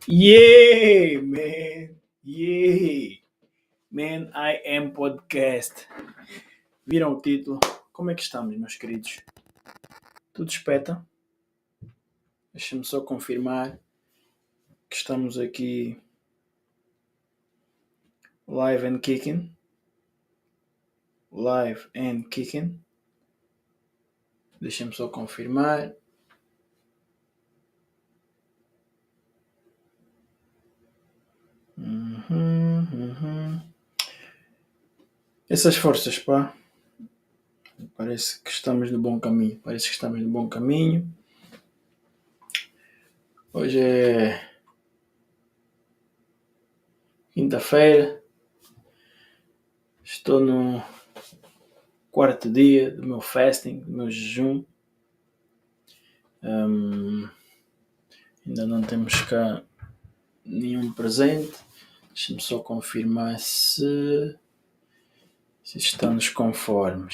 Yeah, man. Yeah. Man, I am podcast. Viram o título? Como é que estamos, meus queridos? Tudo espeta? Deixa-me só confirmar que estamos aqui live and kicking. Live and kicking. Deixa-me só confirmar. Essas forças, pá. Parece que estamos no bom caminho. Hoje é quinta-feira. Estou no quarto dia do meu fasting, do meu jejum. Ainda não temos cá nenhum presente. Deixa-me só confirmar se estamos conformes.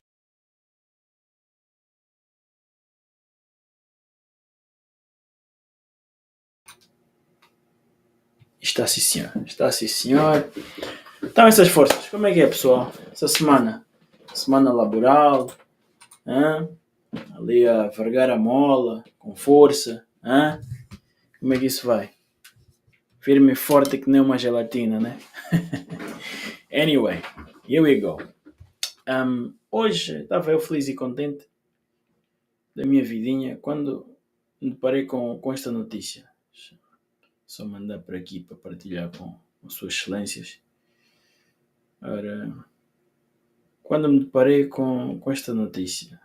Está sim, senhor. Então, essas forças, como é que é, pessoal? Essa semana laboral, ali a vergar a mola, com força, como é que isso vai? Firme e forte que nem uma gelatina, né? Anyway, here we go. Hoje estava eu feliz e contente da minha vidinha quando me deparei com esta notícia. Só mandar por aqui para partilhar com suas excelências. Ora, quando me deparei com esta notícia,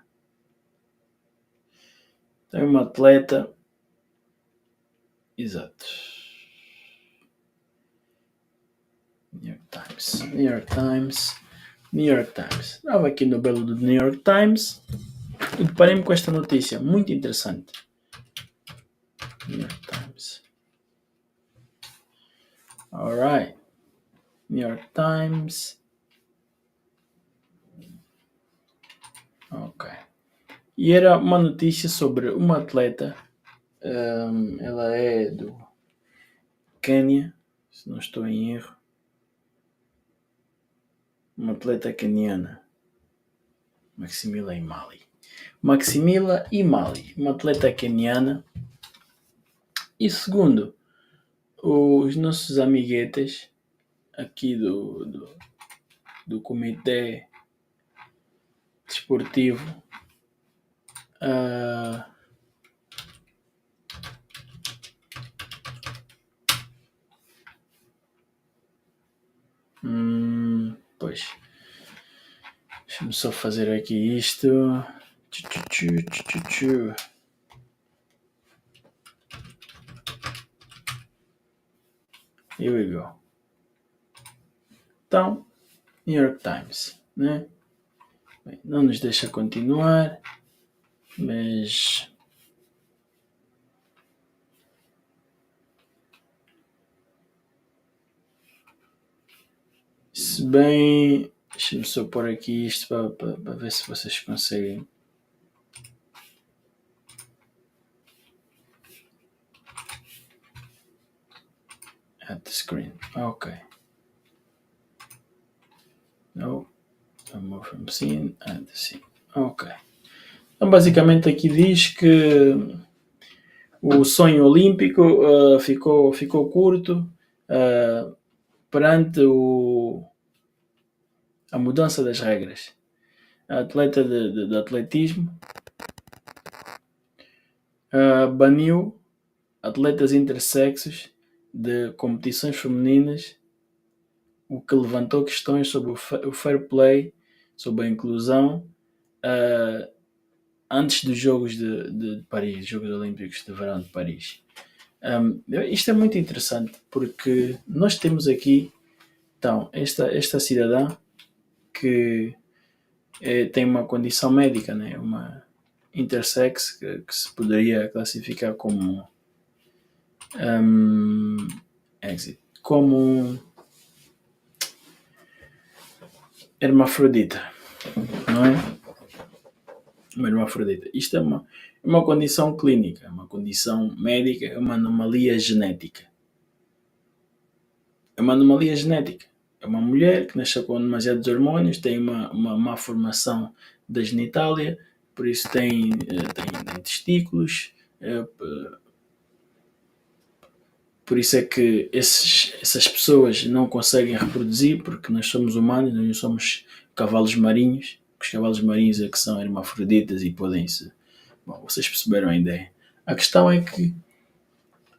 tem uma atleta, exato, New York Times. Estava aqui no belo do New York Times e deparei-me com esta notícia muito interessante. New York Times. Alright. New York Times. Ok. E era uma notícia sobre uma atleta. Ela é do Quênia, se não estou em erro. Uma atleta queniana. Maximila Imali. Uma atleta queniana. E segundo os nossos amiguetes aqui do Comitê Desportivo, pois, deixa-me só fazer aqui isto. Here we go. Então, New York Times, né? Bem, não nos deixa continuar, mas se bem, deixa-me só pôr aqui isto para ver se vocês conseguem. At the screen. Ok. No. Move from scene at the scene. Ok. Então, basicamente aqui diz que o sonho olímpico ficou curto perante a mudança das regras. A atleta de atletismo baniu atletas intersexos de competições femininas, o que levantou questões sobre o fair play, sobre a inclusão, antes dos Jogos de Paris, Jogos Olímpicos de Verão de Paris. Isto é muito interessante porque nós temos aqui, então, esta cidadã que tem uma condição médica, né? Uma intersex que se poderia classificar como como hermafrodita, não é? Uma hermafrodita. Isto é uma condição clínica, uma condição médica, é uma anomalia genética. é uma anomalia genética. É uma mulher que nasceu com demasiados hormônios, tem uma má formação da genitália, por isso tem testículos, por isso é que essas pessoas não conseguem reproduzir, porque nós somos humanos, nós não somos cavalos marinhos. Os cavalos marinhos é que são hermafroditas e podem-se... Bom, vocês perceberam a ideia. A questão é que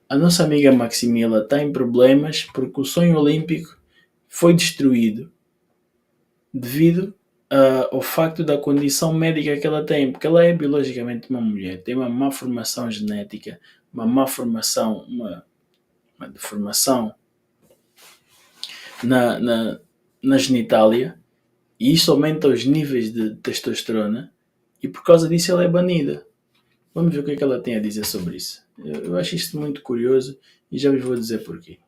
a nossa amiga Maximila está em problemas porque o sonho olímpico foi destruído devido ao facto da condição médica que ela tem, porque ela é biologicamente uma mulher, tem uma má formação genética, uma má formação, uma deformação na genitália, e isso aumenta os níveis de testosterona, e por causa disso ela é banida. Vamos ver o que é que ela tem a dizer sobre isso. Eu acho isto muito curioso e já vos vou dizer porquê.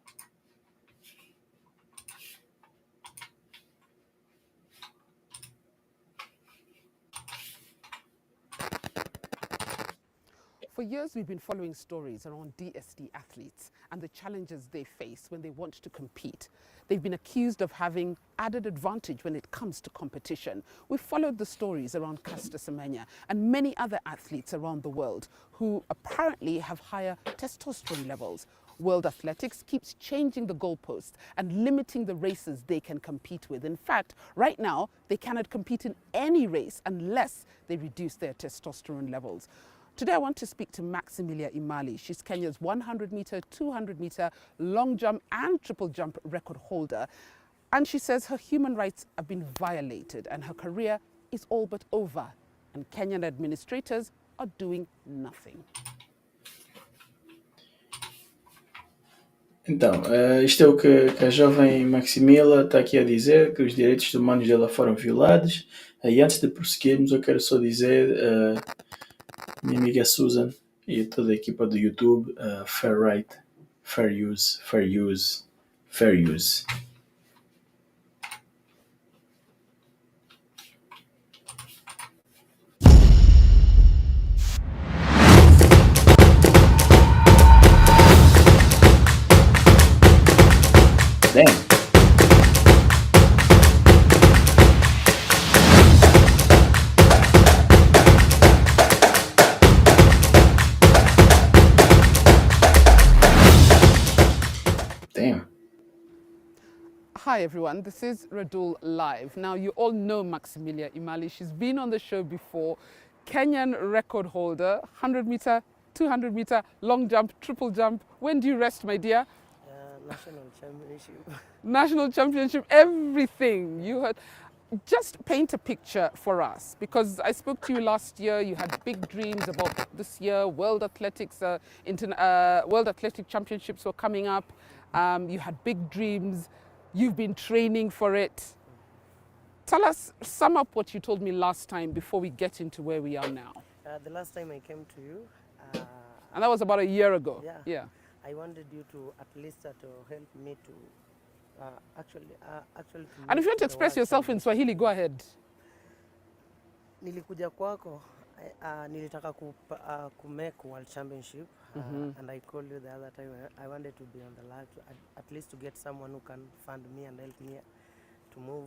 For years, we've been following stories around DSD athletes and the challenges they face when they want to compete. They've been accused of having added advantage when it comes to competition. We've followed the stories around Caster Semenya and many other athletes around the world who apparently have higher testosterone levels. World Athletics keeps changing the goalposts and limiting the races they can compete with. In fact, right now, they cannot compete in any race unless they reduce their testosterone levels. Today I want to speak to Maximilia Imali. She's Kenya's 100-meter, 200-meter long jump and triple jump record holder. And she says her human rights have been violated and her career is all but over. And Kenyan administrators are doing nothing. Então, isto é o que a jovem Maximila está aqui a dizer, que os direitos humanos dela foram violados. E antes de prosseguirmos, eu quero só dizer, minha amiga Susan e toda a equipa do YouTube, fair right, fair use, fair use, fair use. Damn. Damn. Hi everyone, this is Radul Live. Now you all know Maximilia Imali. She's been on the show before. Kenyan record holder, 100-meter, 200-meter, long jump, triple jump. When do you rest, my dear? National championship. National championship, everything. You had. Just paint a picture for us, because I spoke to you last year. You had big dreams about this year. World Athletics, World Athletic Championships were coming up. You had big dreams. You've been training for it. Tell us, sum up what you told me last time before we get into where we are now. The last time I came to you, And that was about a year ago. Yeah. I wanted you to at least to help me to actually. And if you want to express yourself in Swahili, go ahead. Nilikuja kwako, nilitaka kumake World Championship, and I called you the other time. I wanted to be on the line, at least to get someone who can fund me and help me to move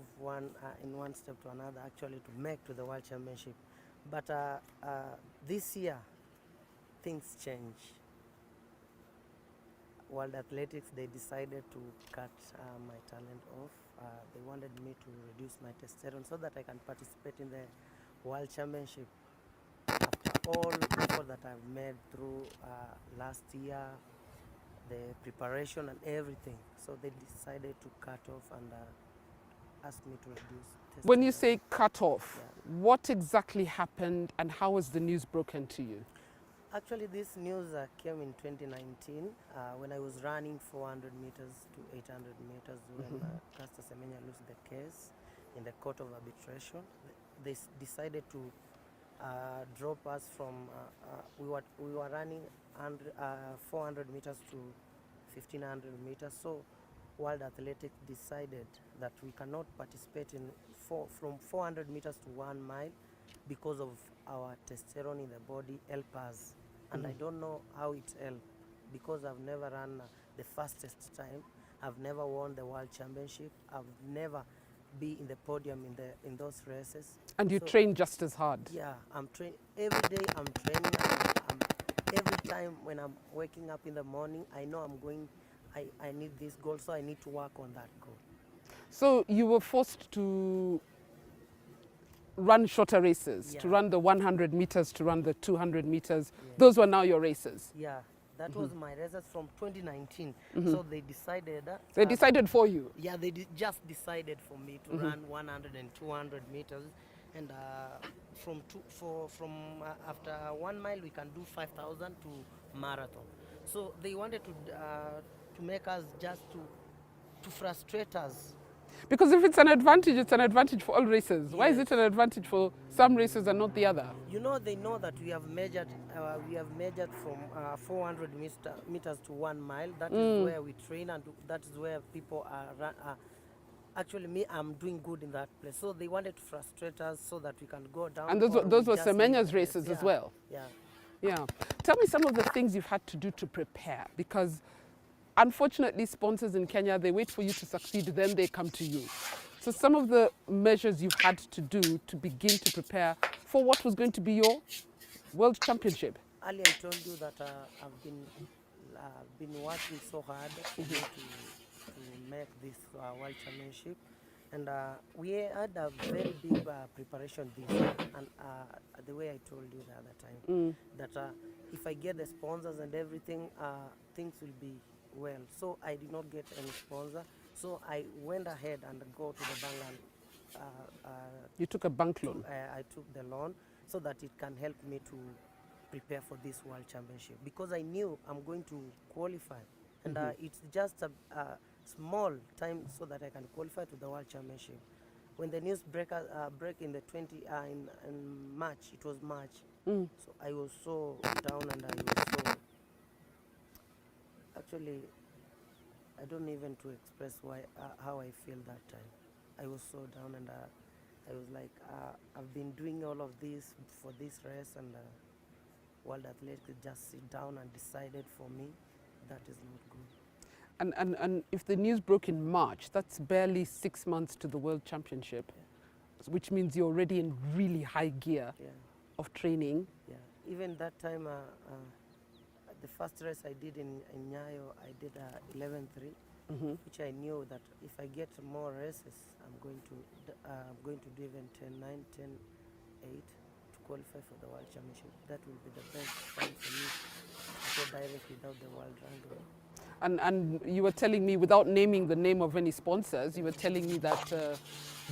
in one step to another, actually to make to the World Championship. But this year, things change. World Athletics, they decided to cut my talent off. They wanted me to reduce my testosterone so that I can participate in the World Championship. After all effort that I've made through last year, the preparation and everything, so they decided to cut off and ask me to reduce testosterone. When you say cut off, what exactly happened and how was the news broken to you? Actually, this news came in 2019 when I was running 400 meters to 800 meters when Caster Semenya lost the case in the court of arbitration. They decided to drop us from, we were running 400 meters to 1500 meters. So World Athletics decided that we cannot participate in from 400 meters to 1 mile because of our testosterone in the body help us. And I don't know how it helped because I've never run the fastest time. I've never won the world championship. I've never been in the podium in those races. And you So, train just as hard. yeah, I'm training every day. I'm training. Every time when I'm waking up in the morning, I know I need this goal, so I need to work on that goal. So you were forced to run shorter races, to Yeah. run the 100 meters, to run the 200 meters. Yeah. Those were now your races. Yeah, that was my races from 2019. So they decided. They decided for you. Yeah, they just decided for me to run 100 and 200 meters, and after 1 mile we can do 5,000 to marathon. So they wanted to make us just to frustrate us. Because if it's an advantage for all races. Why is it an advantage for some races and not the other? You know, they know that we have measured from 400 meters to 1 mile. That is where we train, and that is where people are. Actually, me, I'm doing good in that place. So they wanted to frustrate us so that we can go down. And or those we were just Semenya's leave. races as well. Yeah. Yeah. Tell me some of the things you've had to do to prepare, because unfortunately sponsors in Kenya, they wait for you to succeed, then they come to you. So some of the measures you've had to do to begin to prepare for what was going to be your World Championship. Earlier I told you that I've been working so hard to make this World Championship, and we had a very big preparation this year. And the way I told you the other time, that if I get the sponsors and everything, things will be well. So I did not get any sponsor, so I went ahead and go to the bank and You took a bank loan. I took the loan so that it can help me to prepare for this World Championship, because I knew I'm going to qualify, and it's just a small time so that I can qualify to the World Championship. When the news break in the in March, it was March, so I was so down, and I was so, actually, I don't even to express how I feel that time. I was so down, and I was like, I've been doing all of this for this race, and World Athletics just sit down and decided for me. That is not good. And if the news broke in March, that's barely 6 months to the World Championship, which means you're already in really high gear of training. Yeah, even that time, the first race I did in Nyayo, I did 11:3, which I knew that if I get more races, I'm going to do even 10:9, 10:8 to qualify for the World Championship. That will be the best time for me to go direct without the world ranking. And you were telling me, without naming the name of any sponsors, you were telling me that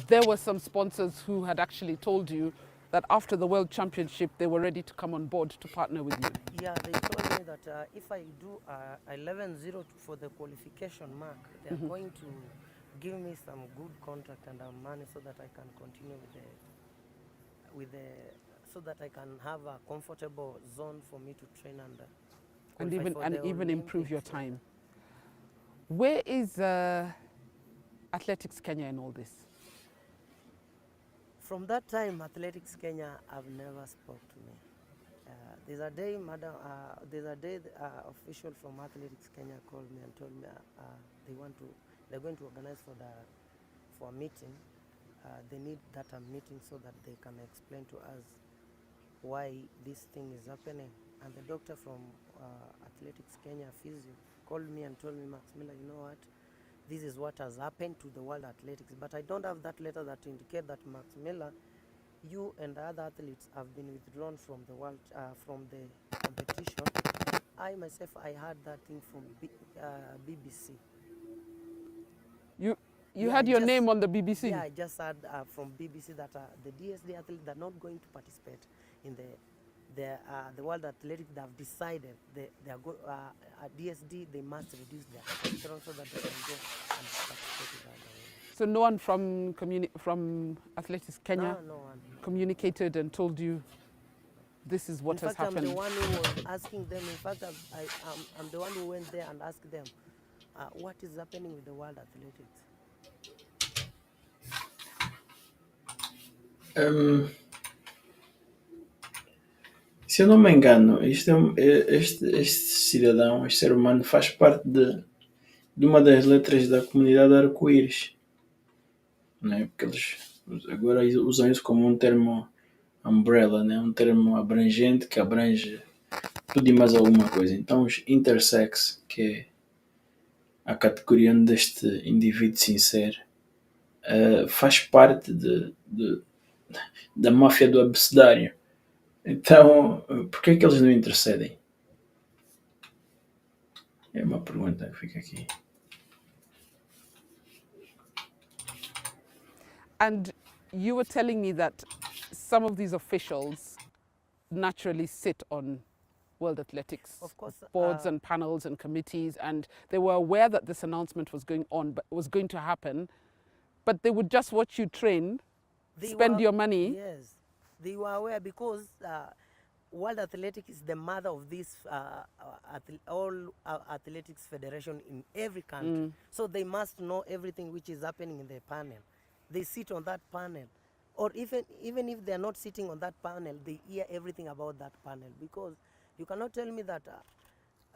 there were some sponsors who had actually told you that after the World Championship, they were ready to come on board to partner with you. Yeah, they told me that if I do 11:0 for the qualification mark, they're going to give me some good contract and money so that I can continue so that I can have a comfortable zone for me to train and even improve your time. Where is Athletics Kenya in all this? From that time, Athletics Kenya have never spoke to me. There's a day, official from Athletics Kenya called me and told me they're going to organize for a meeting. They need that meeting so that they can explain to us why this thing is happening. And the doctor from Athletics Kenya physio called me and told me, Max Miller, you know what? This is what has happened to the World Athletics, but I don't have that letter that indicates that, Max Miller, you and other athletes have been withdrawn from the competition. I myself, I heard that thing from BBC. You had your name on the BBC? Yeah, I just heard from BBC that the DSD athletes are not going to participate in the World Athletics. They have decided DSD, they must reduce their competition so that they can go and participate in that. So no one from Athletics Kenya No one communicated and told you this is what has happened? I'm the one who was asking them. In fact, I'm the one who went there and asked them, what is happening with the World Athletics? Se eu não me engano, este cidadão, este ser humano, faz parte de uma das letras da comunidade arco-íris, né? Porque eles agora usam isso como um termo umbrella, né? Um termo abrangente que abrange tudo e mais alguma coisa. Então os intersex, que é a categoria onde este indivíduo se insere, faz parte da máfia do abecedário. Então, por que é que eles não intercedem? É uma pergunta que fica aqui. And you were telling me that some of these officials naturally sit on World Athletics Of course, boards and panels and committees, and they were aware that this announcement was going on, but was going to happen, but they would just watch you train, spend your money. Yes, they were aware because World Athletics is the mother of this all athletics federation in every country. So they must know everything which is happening in the panel. They sit on that panel, or even if they are not sitting on that panel, they hear everything about that panel. Because you cannot tell me that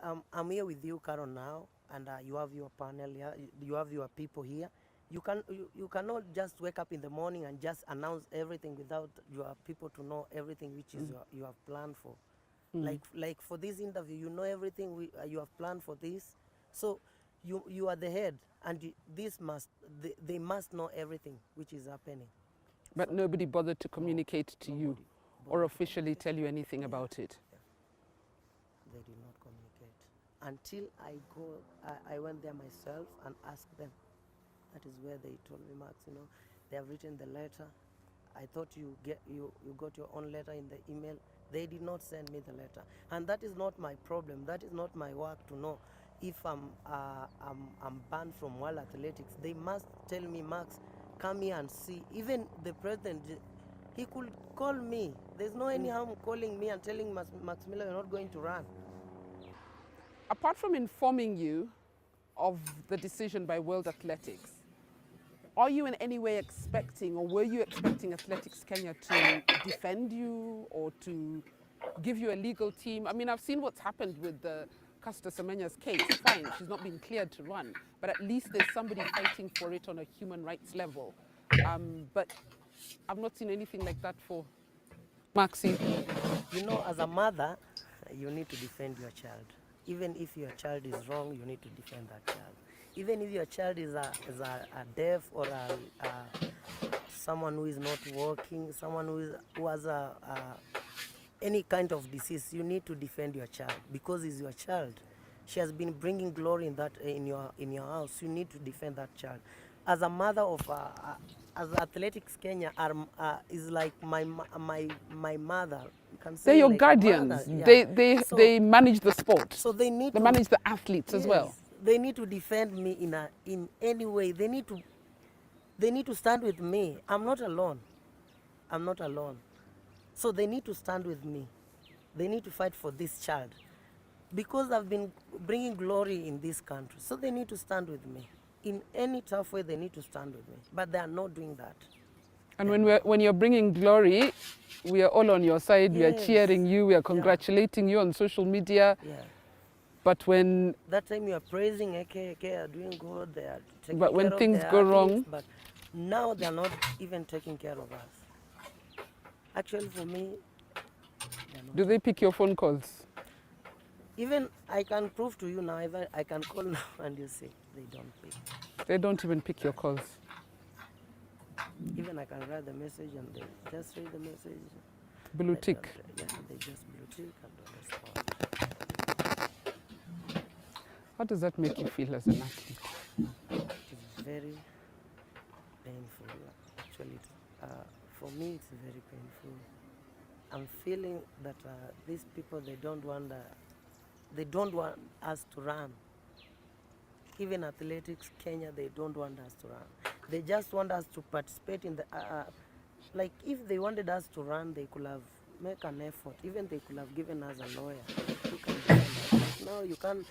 I'm here with you, Carol, now, and you have your panel here, you have your people here. You cannot just wake up in the morning and just announce everything without your people to know everything which is you have planned for. Like for this interview, you know everything you have planned for this. So you are the head, and they must know everything which is happening. But nobody bothered to communicate to you or officially tell you anything about it. They did not communicate until I went there myself and asked them. That is where they told me, Max, they have written the letter. I thought you got your own letter in the email. They did not send me the letter, and that is not my problem. That is not my work to know if I'm banned from World Athletics. They must tell me, Max, come here and see. Even the president, he could call me. There's no any harm calling me and telling Max Miller, you're not going to run. Apart from informing you of the decision by World Athletics, are you in any way expecting, or were you expecting Athletics Kenya to defend you or to give you a legal team? I mean, I've seen what's happened with the Caster Semenya's case. Fine, she's not been cleared to run, but at least there's somebody fighting for it on a human rights level. But I've not seen anything like that for Maxi. As a mother, you need to defend your child. Even if your child is wrong, you need to defend that child. Even if your child is a deaf or someone who is not working, someone who has any kind of disease, you need to defend your child because it's your child. She has been bringing glory in your house. You need to defend that child. As a mother of as Athletics Kenya is like my mother. You can say They're your like guardians. mother, yeah. They manage the sport. So they need They to manage the athletes as well. They need to defend me in any way. They need to stand with me. I'm not alone. So they need to stand with me. They need to fight for this child because I've been bringing glory in this country. So they need to stand with me. In any tough way, they need to stand with me. But they are not doing that. And when you're bringing glory, we are all on your side. We are cheering you. We are congratulating you on social media. Yeah. But when that time you are praising AKK are doing good, they are taking but when care things of their go athletes, wrong, but now they are not even taking care of us. Actually, for me, do they pick your phone calls? Even I can prove to you now. Even I can call now and you see they don't pick. They don't even pick your calls. Even I can write the message and they just read the message. Blue tick. Yeah, they just blue tick and don't respond. How does that make you feel as an athlete? It's very painful. Actually, for me, it's very painful. I'm feeling that these people, they don't want us to run. Even Athletics Kenya, they don't want us to run. They just want us to participate in the, like if they wanted us to run, they could have made an effort. Even they could have given us a lawyer who can defend us. No, you can't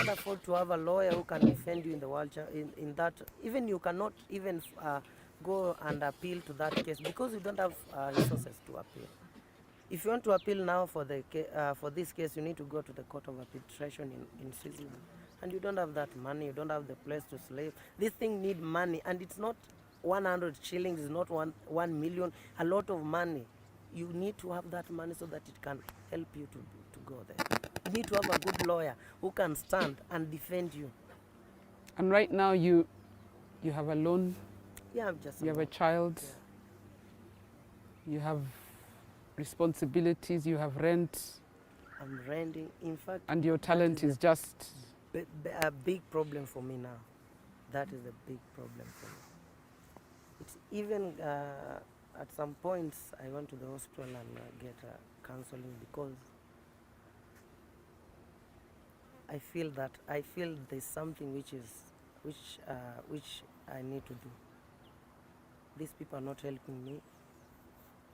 afford to have a lawyer who can defend you in the world, in that. Even you cannot even go and appeal to that case because you don't have resources to appeal. If you want to appeal now for this case, you need to go to the Court of Arbitration in Switzerland. and you don't have that money, you don't have the place to sleep. This thing need money, and it's not 100 shillings, it's not 1 million, a lot of money. You need to have that money so that it can help you to go there. You need to have a good lawyer who can stand and defend you. And right now you have a loan, Yeah, I'm just you have a about- child, yeah. you have responsibilities, you have rent, I'm renting. In fact, and your that talent is is just... a big problem for me now. That is a big problem for me. It's even at some points I went to the hospital and get counseling because I feel there's something which I need to do. These people are not helping me.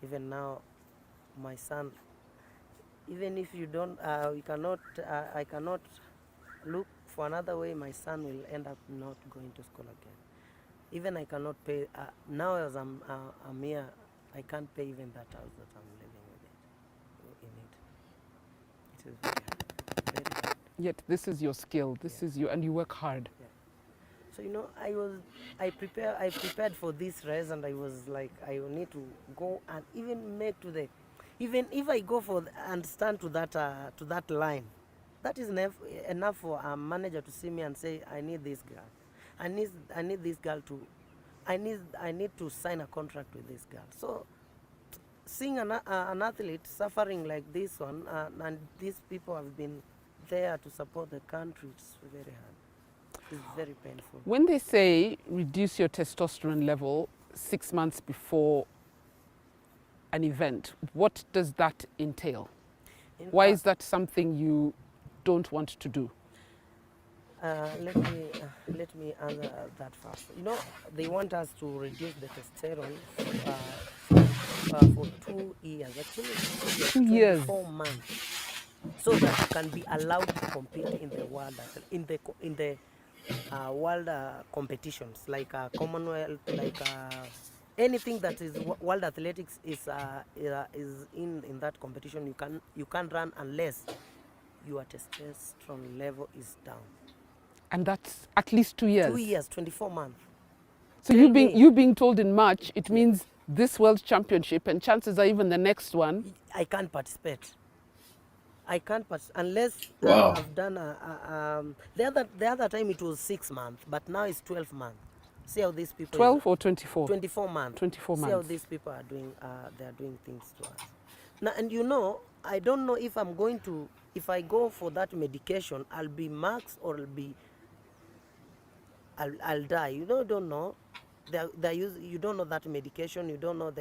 Even now, my son. Even if you don't, I cannot look for another way. My son will end up not going to school again. Even I cannot pay now as I'm here. I can't pay even that house that I'm living in it. It is very hard. Yet this is your skill, this is you, and you work hard. Yeah. So I prepared for this race, and I was like, I will need to go and even make to the, even if I go for and stand to that line, that is enough for a manager to see me and say, I need this girl, I need this girl to, I need to sign a contract with this girl. So seeing an athlete suffering like this one, and these people have been there to support the country, it's very hard. It's very painful. When they say reduce your testosterone level 6 months before an event, what does that entail? In Why fact, is that something you don't want to do? let me answer that first. They want us to reduce the testosterone for 2 years. Actually, 2 years. 24 months, so that you can be allowed to compete in the world world competitions like Commonwealth, like anything that is world athletics is in that competition. You can't run unless your testosterone level is down. And that's at least 2 years. 2 years, 24 months. So Tell you being told in March, it means this World Championship, and chances are even the next one. I can't participate. I can't participate unless Wow. I've done the other time it was 6 months, but now it's 12 months. See how these people 12 or 24? 24 months. 24 See how months. these people are doing. They are doing things to us. Now, and I don't know if if I go for that medication, I'll be max or I'll die. Don't know. You don't know that medication. You don't know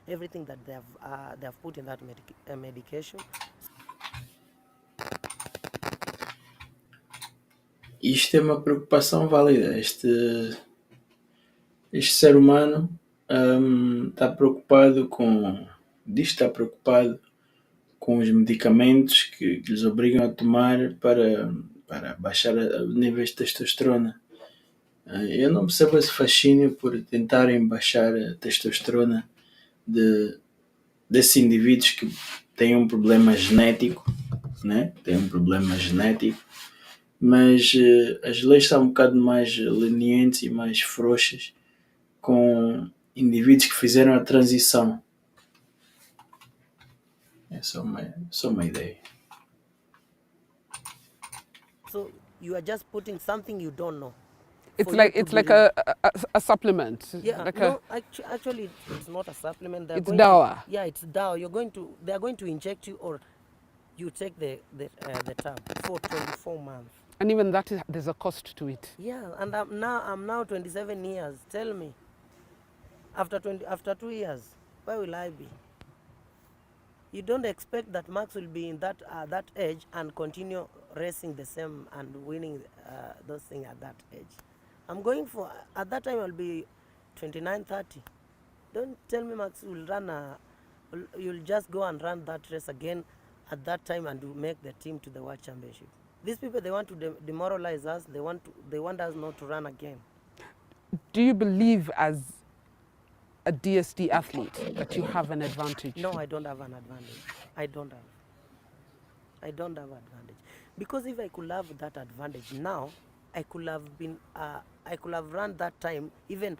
everything that they have put in that medication. Isto é uma preocupação válida. Este ser humano está preocupado está preocupado com os medicamentos que lhes obrigam a tomar para baixar os níveis de testosterona. Eu não percebo esse fascínio por tentarem baixar a testosterona desses indivíduos que têm um problema genético, né? Mas as leis são um bocado mais lenientes e mais frouxas com indivíduos que fizeram a transição. É só uma ideia. So you are just putting something you don't know. It's for like you to it's like believe. a supplement. Yeah, Like no, actually, it's not a supplement. It's dawa. Yeah, it's dawa. They are going to inject you, or you take the tab for 24 months. And even that there's a cost to it. Yeah, and I'm now 27 years. Tell me, after 2 years, where will I be? You don't expect that Max will be in that age and continue racing the same and winning those things at that age. I'm going for, at that time I'll be 29, 30. Don't tell me Max will you'll just go and run that race again at that time and make the team to the World Championship. These people, they want to demoralize us. They want us not to run again. Do you believe as a DSD athlete that you have an advantage? No, I don't have an advantage. I don't have advantage. Because if I could have that advantage now, I could have run that time even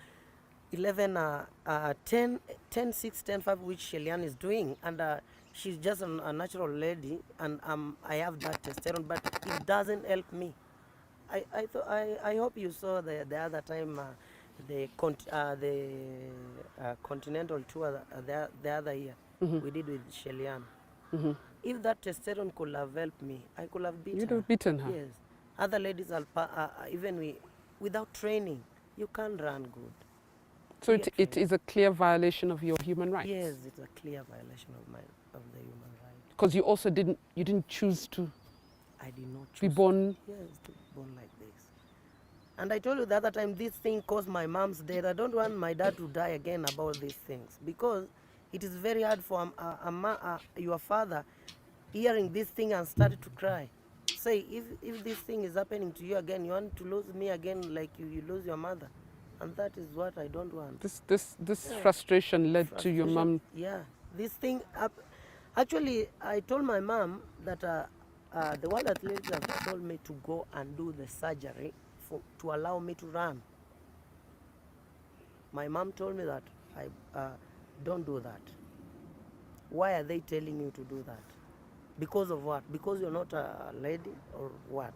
11, 10, 6, 10, 5, which Shelian is doing, and she's just a natural lady, and I have that testosterone, but it doesn't help me. I hope you saw the other time the continental tour the other year we did with Shelian. If that testosterone could have helped me, I could have beaten You'd her. have beaten her. Yes. Other ladies are even without training, you can't run good. So Get it trained. is a clear violation of your human rights. Yes, it's a clear violation of the human right. Because you also didn't choose to I did not choose be born. to be born like this. And I told you the other time, this thing caused my mom's death. I don't want my dad to die again about these things, because it is very hard for your father hearing this thing and started to cry. Say, if this thing is happening to you again, you want to lose me again like you lose your mother. And that is what I don't want. This frustration led to your mom. Yeah, this thing actually, I told my mom that the World Athletics have told me to go and do the surgery to allow me to run. My mom told me that I don't do that. Why are they telling you to do that? Because of what? Because you're not a lady, or what?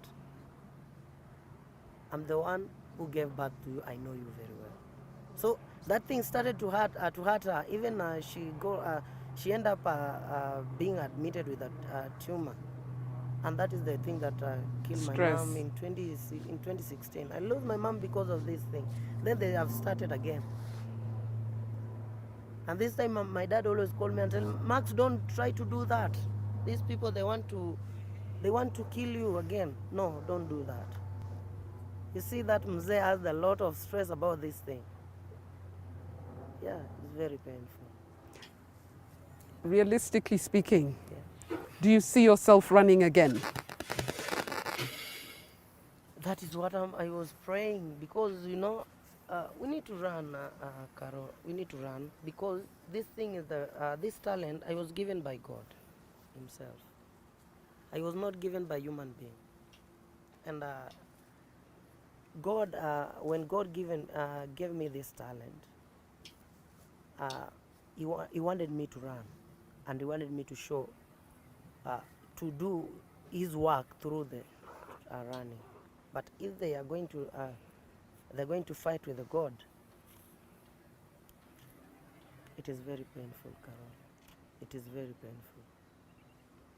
I'm the one who gave birth to you. I know you very well. So that thing started to hurt her. Even she ended up being admitted with a tumor, and that is the thing that killed Stress. my mom in 2016. I lost my mom because of this thing. Then they have started again, and this time my dad always called me and tell me, Max, don't try to do that. These people, they want to kill you again. No, don't do that. You see that Mzee has a lot of stress about this thing. Yeah, it's very painful. Realistically speaking, Yeah. do you see yourself running again? That is what I was praying, because we need to run, Carol. We need to run, because this thing is this talent I was given by God Himself. I was not given by human being, and God, when God gave me this talent, he wanted me to run, and He wanted me to show, to do His work through the running. But if they are going to, they're going to fight with the God, it is very painful, Carol. It is very painful,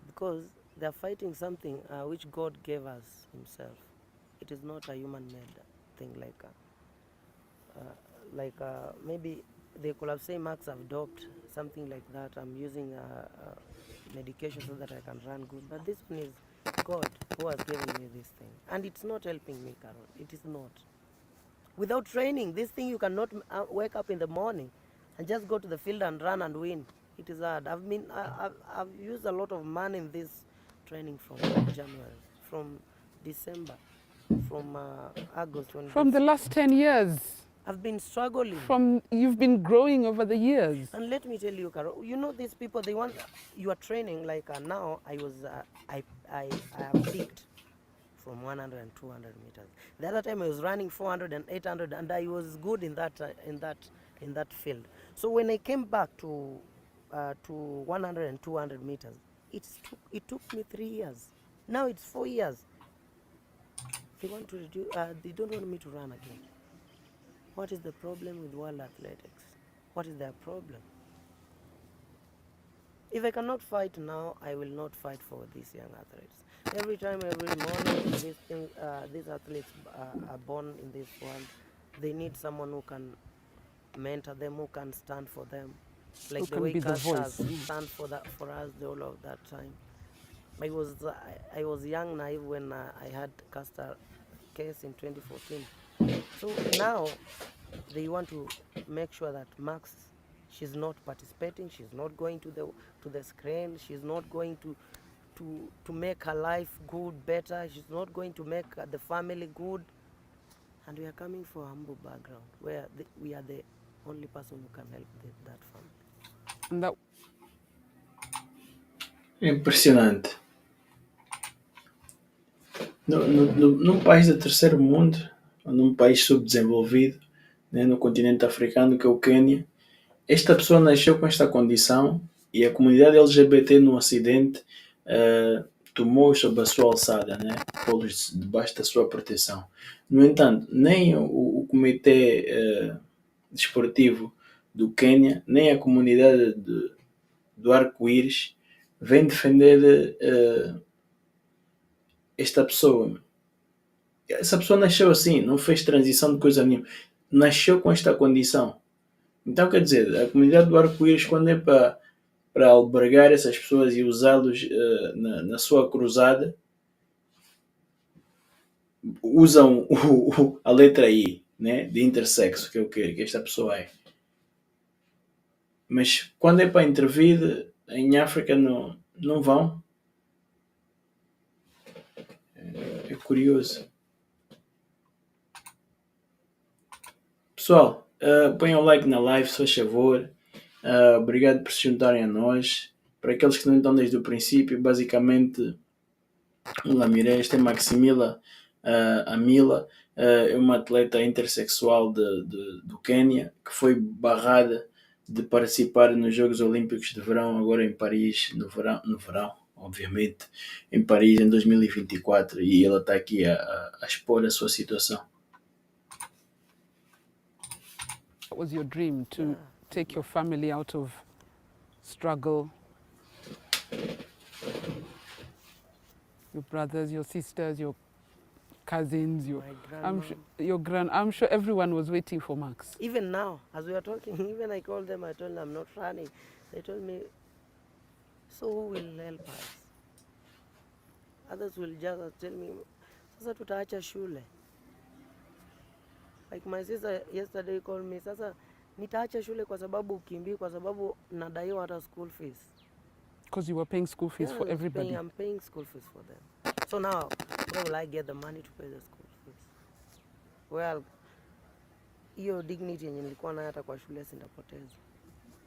because they are fighting something which God gave us Himself. It is not a human-made thing like maybe they could have said, Max, I've doped, something like that. I'm using medication so that I can run good. But this one is God who has given me this thing. And it's not helping me, Carol. It is not. Without training, this thing you cannot wake up in the morning and just go to the field and run and win. It is hard. I've used a lot of money in this training from January, from December, from August. From the last 10 years. I've been struggling. You've been growing over the years. And let me tell you, Carol, these people, they want you are training like now. I have peaked from 100 and 200 meters. The other time I was running 400 and 800, and I was good in that field. So when I came back to 100 and 200 meters, it took me 3 years. Now it's 4 years. They want to reduce. They don't want me to run again. What is the problem with World Athletics? What is their problem? If I cannot fight now, I will not fight for these young athletes. Every morning, these athletes are born in this world. They need someone who can mentor them, who can stand for them, like the way Taxas stand for us the whole of that time. I was young, naive when I had Castor case in 2014. So now they want to make sure that Max, she's not participating, she's not going to the screen, she's not going to make her life good, better, she's not going to make the family good. And we are coming from a humble background where we are the only person who can help that family. And that... Impressionante. Num país do terceiro mundo, ou num país subdesenvolvido, né, no continente africano, que é o Quênia, esta pessoa nasceu com esta condição e a comunidade LGBT no Ocidente tomou sob a sua alçada, né, pô-los debaixo da sua proteção. No entanto, nem o Comitê Desportivo do Quênia, nem a comunidade do arco-íris vem defender esta pessoa. Essa pessoa nasceu assim, não fez transição de coisa nenhuma. Nasceu com esta condição. Então, quer dizer, a comunidade do arco-íris, quando é para albergar essas pessoas e usá-los na sua cruzada, usam a letra I, né, de intersexo, que é o que esta pessoa é. Mas quando é para intervir, em África não vão. É curioso. Pessoal, ponham like na live, se faz favor. Obrigado por se juntarem a nós. Para aqueles que não estão desde o princípio, basicamente, Lamirez tem Maximila Amila, é uma atleta intersexual do Quênia, que foi barrada de participar nos Jogos Olímpicos de Verão, agora em Paris, no verão, obviamente, em Paris em 2024, e ela está aqui a expor a sua situação. What was your dream? To take your family out of struggle? Your brothers, your sisters, your cousins, I'm sure everyone was waiting for Max. Even now, as we are talking, even I called them, I told them I'm not running. They told me, so who will help us? Others will just tell me, sasa tutaacha shule. Like my sister yesterday called me, sasa nitaacha shule kwa sababu ukimbii, kwa sababu nadaiwa hata school fees. Because you were paying school fees for everybody. I'm paying school fees for them. So now, where will I get the money to pay the school fees? Well, hiyo dignity yenye nilikuwa nayo hata kwa shule sindapoteza.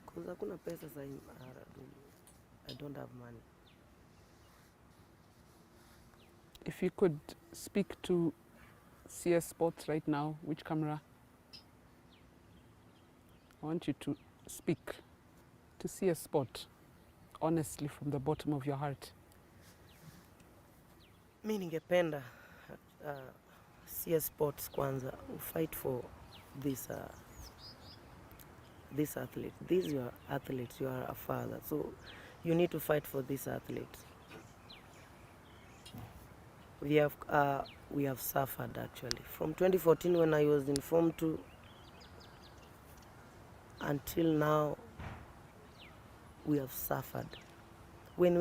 Because hakuna pesa sasa, I don't have money. If you could speak to CS Sports right now, which camera? I want you to speak to CS Sport, honestly, from the bottom of your heart. Mi ningependa CS Sports kwanza fight for this athlete. This is your athlete, you are a father, so you need to fight for this athlete. We have suffered actually from 2014 when I was in Form 2 until now. We have suffered. When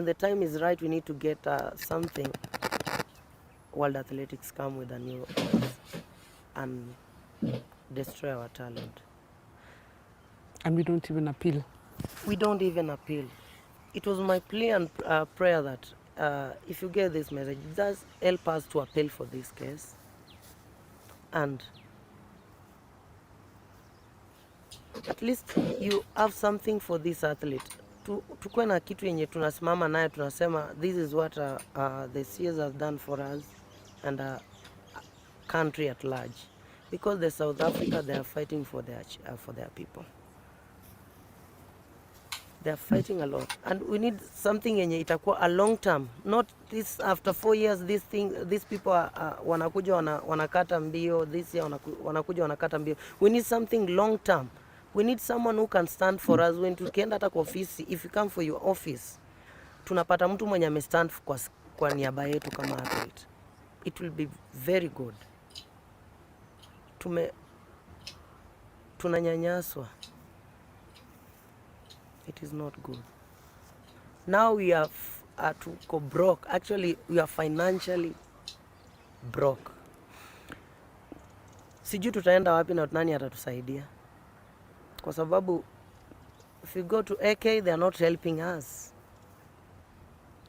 the time is right, we need to get something. World Athletics come with a new and destroy our talent. And we don't even appeal. We don't even appeal. It was my plea and prayer that if you get this message, it does help us to appeal for this case. And at least you have something for this athlete. Tukue na kitu yenye tunasimama naye, tunasema this is what the CS has done for us and country at large. Because the South Africa, they are fighting for their people. They are fighting a lot, and we need something yenye itakuwa a long term, not this after 4 years these people wanakuja wanakata mbio, this year wanakuja wanakata mbio. We need something long term. We need someone who can stand for us when tukienda hata kwa ofisi. If you come for your office, tunapata mtu mwenye amestand kwa niaba yetu kama athlete. It will be very good. Tunanyanyaswa. It is not good. Now we are to broke. Actually, we are financially broke. Sijui tutaenda wapi na nani atatusaidia. Kwa sababu if you go to AK, they are not helping us.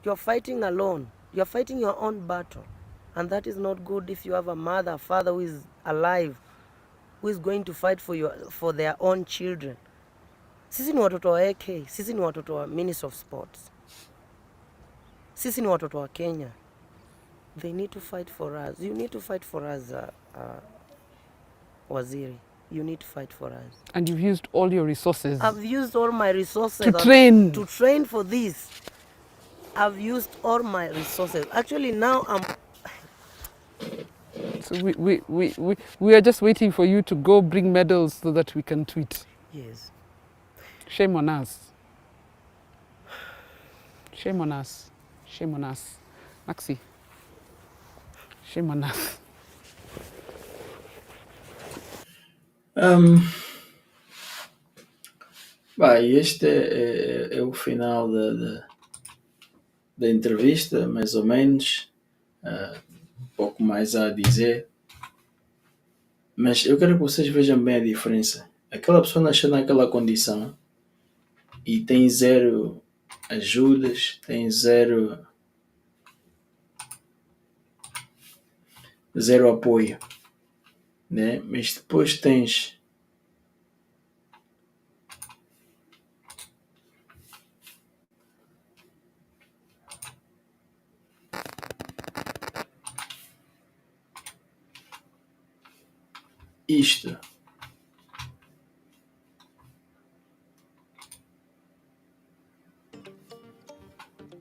You are fighting alone. You are fighting your own battle. And that is not good if you have a mother, a father who is alive, who is going to fight for their own children. Sisi ni watoto wa AK, sisi ni watoto wa Ministry of Sports. Sisi ni watoto wa Kenya. They need to fight for us. You need to fight for us, Waziri. You need to fight for us. And you've used all your resources. I've used all my resources To train. To train for this. I've used all my resources. Actually, now I'm. So we are just waiting for you to go bring medals so that we can tweet. Yes. Shame on us. Shame on us. Shame on us. Maxi. Shame on us. Este é o final da entrevista, mais ou menos. Pouco mais a dizer. Mas eu quero que vocês vejam bem a diferença. Aquela pessoa nasceu naquela condição e tem zero ajudas, tem zero apoio, né? Mas depois tens isto.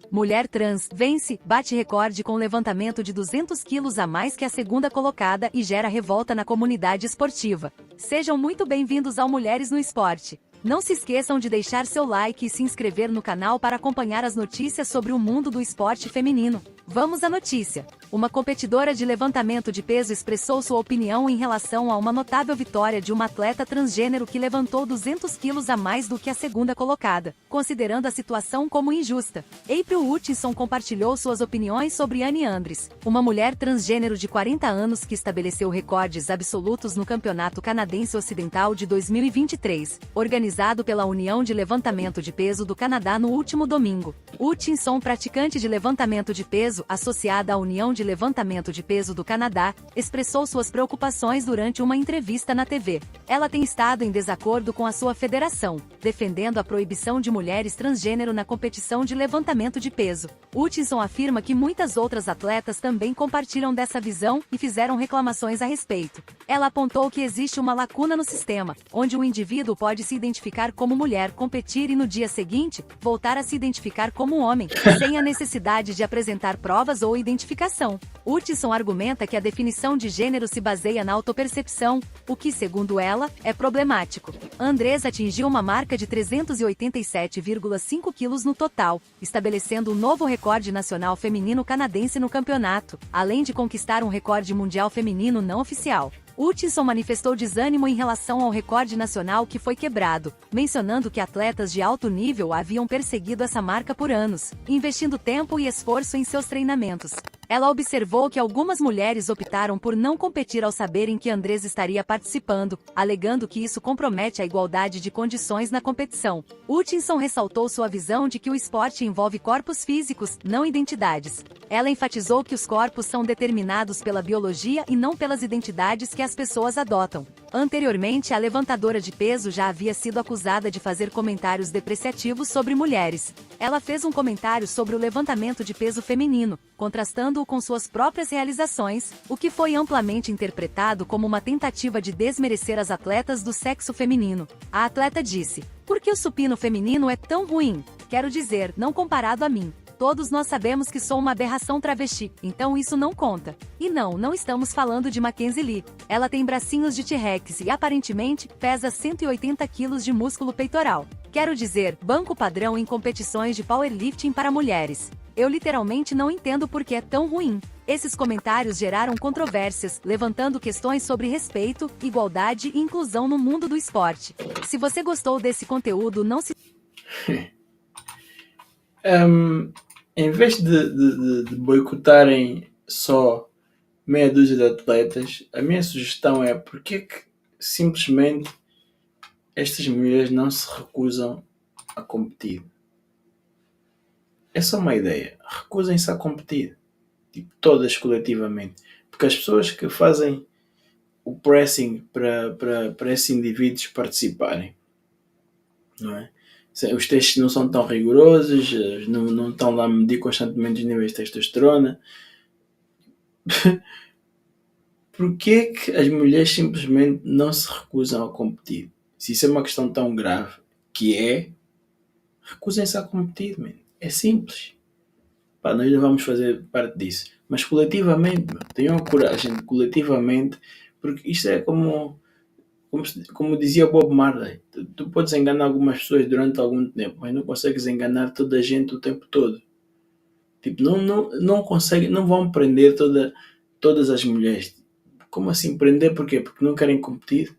Mulher trans vence, bate recorde com levantamento de 200 quilos a mais que a segunda colocada e gera revolta na comunidade esportiva. Sejam muito bem-vindos ao Mulheres no Esporte. Não se esqueçam de deixar seu like e se inscrever no canal para acompanhar as notícias sobre o mundo do esporte feminino. Vamos à notícia. Uma competidora de levantamento de peso expressou sua opinião em relação a uma notável vitória de uma atleta transgênero que levantou 200 quilos a mais do que a segunda colocada, considerando a situação como injusta. April Hutchinson compartilhou suas opiniões sobre Annie Andres, uma mulher transgênero de 40 anos que estabeleceu recordes absolutos no Campeonato Canadense Ocidental de 2023, organizado pela União de Levantamento de Peso do Canadá no último domingo. Hutchinson, praticante de levantamento de peso associada à União de Levantamento de Peso do Canadá, expressou suas preocupações durante uma entrevista na TV. Ela tem estado em desacordo com a sua federação, defendendo a proibição de mulheres transgênero na competição de levantamento de peso. Hutchinson afirma que muitas outras atletas também compartilham dessa visão e fizeram reclamações a respeito. Ela apontou que existe uma lacuna no sistema, onde um indivíduo pode se identificar como mulher, competir e no dia seguinte, voltar a se identificar como homem, sem a necessidade de apresentar provas ou identificação. Hutchinson argumenta que a definição de gênero se baseia na autopercepção, o que, segundo ela, é problemático. Andres atingiu uma marca de 387,5 quilos no total, estabelecendo um novo recorde nacional feminino canadense no campeonato, além de conquistar um recorde mundial feminino não oficial. Hutchinson manifestou desânimo em relação ao recorde nacional que foi quebrado, mencionando que atletas de alto nível haviam perseguido essa marca por anos, investindo tempo e esforço em seus treinamentos. Ela observou que algumas mulheres optaram por não competir ao saberem que Andres estaria participando, alegando que isso compromete a igualdade de condições na competição. Hutchinson ressaltou sua visão de que o esporte envolve corpos físicos, não identidades. Ela enfatizou que os corpos são determinados pela biologia e não pelas identidades que as pessoas adotam. Anteriormente, a levantadora de peso já havia sido acusada de fazer comentários depreciativos sobre mulheres. Ela fez um comentário sobre o levantamento de peso feminino, contrastando-o com suas próprias realizações, o que foi amplamente interpretado como uma tentativa de desmerecer as atletas do sexo feminino. A atleta disse: "Por que o supino feminino é tão ruim? Quero dizer, não comparado a mim. Todos nós sabemos que sou uma aberração travesti, então isso não conta. E não estamos falando de Mackenzie Lee. Ela tem bracinhos de T-Rex e aparentemente pesa 180 quilos de músculo peitoral. Quero dizer, banco padrão em competições de powerlifting para mulheres. Eu literalmente não entendo por que é tão ruim." Esses comentários geraram controvérsias, levantando questões sobre respeito, igualdade e inclusão no mundo do esporte. Se você gostou desse conteúdo, não se... Em vez de boicotarem só meia dúzia de atletas, a minha sugestão é porque que simplesmente estas mulheres não se recusam a competir. É só uma ideia. Recusem-se a competir. Tipo, todas coletivamente. Porque as pessoas que fazem o pressing para esses indivíduos participarem, não é? Os testes não são tão rigorosos, não estão lá a medir constantemente os níveis de testosterona. Porquê que as mulheres simplesmente não se recusam a competir? Se isso é uma questão tão grave, que é, recusem-se a competir, man. É simples. Pá, nós não vamos fazer parte disso. Mas coletivamente, meu, tenham coragem de coletivamente, porque isto é como dizia Bob Marley, tu podes enganar algumas pessoas durante algum tempo, mas não consegues enganar toda a gente o tempo todo. Tipo, não conseguem, não vão prender todas as mulheres. Como assim prender? Porquê? Porque não querem competir?